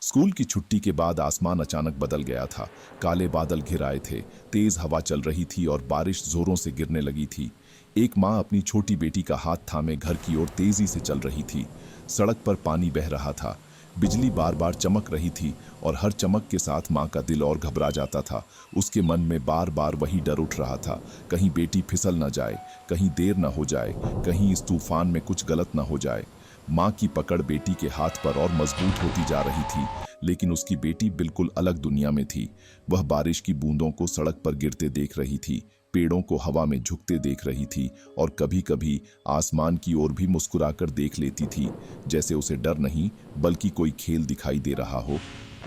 School की छुट्टी के बाद आसमान अचानक बदल गया था। काले बादल घिर आए थे, तेज हवा चल रही थी और बारिश जोरों से गिरने लगी थी। एक माँ अपनी छोटी बेटी का हाथ थामे घर की ओर तेजी से चल रही थी। सड़क पर पानी बह रहा था, बिजली बार बार चमक रही थी और हर चमक के साथ माँ का दिल और घबरा जाता था। उसके मन में बार बार वही डर उठ रहा था, कहीं बेटी फिसल न जाए, कहीं देर न हो जाए, कहीं इस तूफान में कुछ गलत न हो जाए। माँ की पकड़ बेटी के हाथ पर और मजबूत होती जा रही थी, लेकिन उसकी बेटी बिल्कुल अलग दुनिया में थी। वह बारिश की बूंदों को सड़क पर गिरते देख रही थी, पेड़ों को हवा में झुकते देख रही थी और कभी कभी आसमान की ओर भी मुस्कुराकर देख लेती थी, जैसे उसे डर नहीं बल्कि कोई खेल दिखाई दे रहा हो।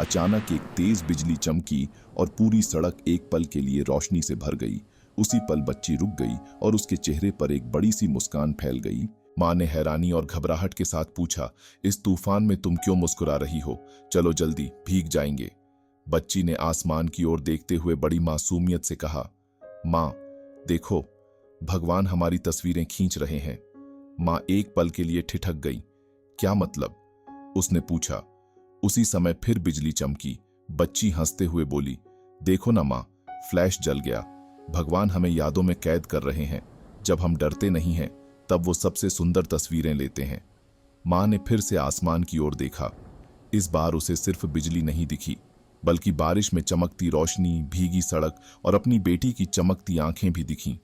अचानक एक तेज बिजली चमकी और पूरी सड़क एक पल के लिए रोशनी से भर गई। उसी पल बच्ची रुक गई और उसके चेहरे पर एक बड़ी सी मुस्कान फैल गई। माँ ने हैरानी और घबराहट के साथ पूछा, इस तूफान में तुम क्यों मुस्कुरा रही हो? चलो जल्दी, भीग जाएंगे। बच्ची ने आसमान की ओर देखते हुए बड़ी मासूमियत से कहा, माँ देखो, भगवान हमारी तस्वीरें खींच रहे हैं। माँ एक पल के लिए ठिठक गई। क्या मतलब? उसने पूछा। उसी समय फिर बिजली चमकी। बच्ची हंसते हुए बोली, देखो ना माँ, फ्लैश जल गया। भगवान हमें यादों में कैद कर रहे हैं। जब हम डरते नहीं हैं तब वो सबसे सुंदर तस्वीरें लेते हैं। माँ ने फिर से आसमान की ओर देखा। इस बार उसे सिर्फ बिजली नहीं दिखी, बल्कि बारिश में चमकती रोशनी, भीगी सड़क और अपनी बेटी की चमकती आंखें भी दिखीं।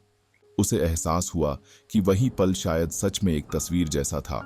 उसे एहसास हुआ कि वही पल शायद सच में एक तस्वीर जैसा था।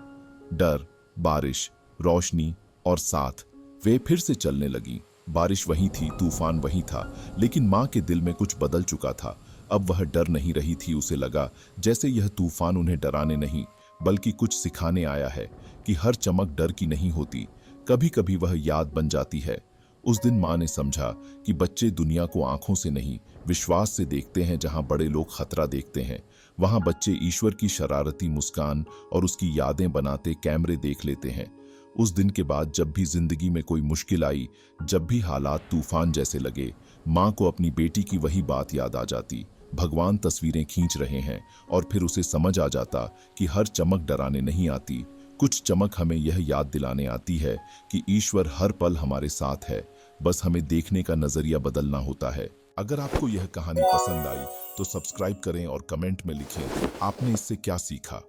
डर, बारिश, रोशनी और साथ वे फिर से चलने लगी। बारिश वही थी, तूफान वही था, लेकिन माँ के दिल में कुछ बदल चुका था। अब वह डर नहीं रही थी। उसे लगा जैसे यह तूफान उन्हें डराने नहीं बल्कि कुछ सिखाने आया है कि हर चमक डर की नहीं होती, कभी कभी वह याद बन जाती है। उस दिन माँ ने समझा कि बच्चे दुनिया को आंखों से नहीं, विश्वास से देखते हैं। जहां बड़े लोग खतरा देखते हैं, वहां बच्चे ईश्वर की शरारती मुस्कान और उसकी यादें बनाते कैमरे देख लेते हैं। उस दिन के बाद जब भी जिंदगी में कोई मुश्किल आई, जब भी हालात तूफान जैसे लगे, माँ को अपनी बेटी की वही बात याद आ जाती, भगवान तस्वीरें खींच रहे हैं। और फिर उसे समझ आ जाता कि हर चमक डराने नहीं आती, कुछ चमक हमें यह याद दिलाने आती है कि ईश्वर हर पल हमारे साथ है। बस हमें देखने का नजरिया बदलना होता है। अगर आपको यह कहानी पसंद आई तो सब्सक्राइब करें और कमेंट में लिखें आपने इससे क्या सीखा।